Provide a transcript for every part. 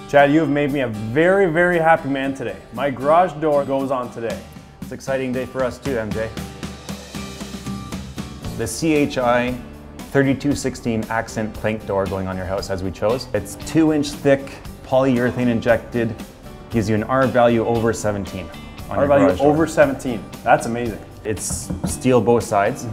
Chad, you have made me a very, very happy man today. My garage door goes on today. It's an exciting day for us too, MJ. The CHI 3216 accent plank door going on your house as we chose. It's 2-inch thick, polyurethane injected, gives you an R value over 17. R value over 17, that's amazing. It's steel both sides,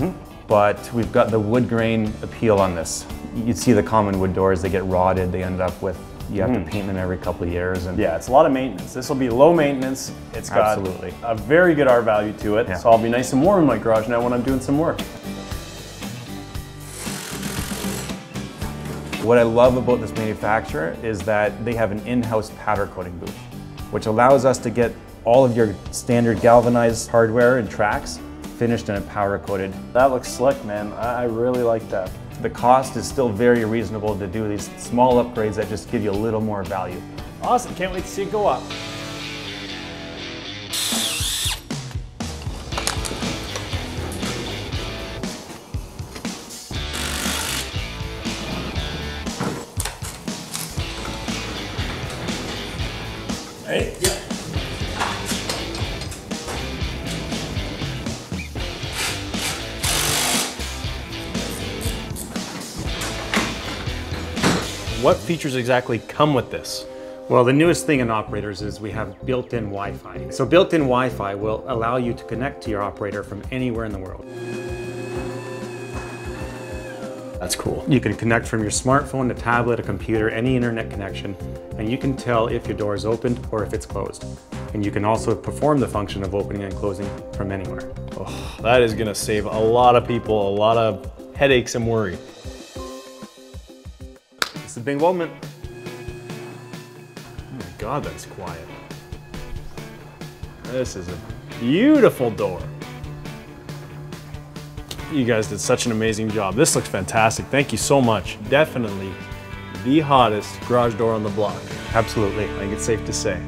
but we've got the wood grain appeal on this. You see the common wood doors, they get rotted, they end up with, you have to paint them every couple of years. And yeah, it's a lot of maintenance. This will be low maintenance. It's got a very good R value to it, so I'll be nice and warm in my garage now when I'm doing some work. What I love about this manufacturer is that they have an in-house powder coating booth, which allows us to get all of your standard galvanized hardware and tracks finished in a powder coated. That looks slick, man. I really like that. The cost is still very reasonable to do these small upgrades that just give you a little more value. Awesome, can't wait to see it go up. Hey, yeah. What features exactly come with this? Well, the newest thing in operators is we have built-in Wi-Fi. So built-in Wi-Fi will allow you to connect to your operator from anywhere in the world. That's cool. You can connect from your smartphone, a tablet, a computer, any internet connection, and you can tell if your door is opened or if it's closed. And you can also perform the function of opening and closing from anywhere. Oh, that is gonna save a lot of people a lot of headaches and worry. It's a big moment. Oh my God, that's quiet. This is a beautiful door. You guys did such an amazing job. This looks fantastic. Thank you so much. Definitely the hottest garage door on the block. Absolutely. I think it's safe to say.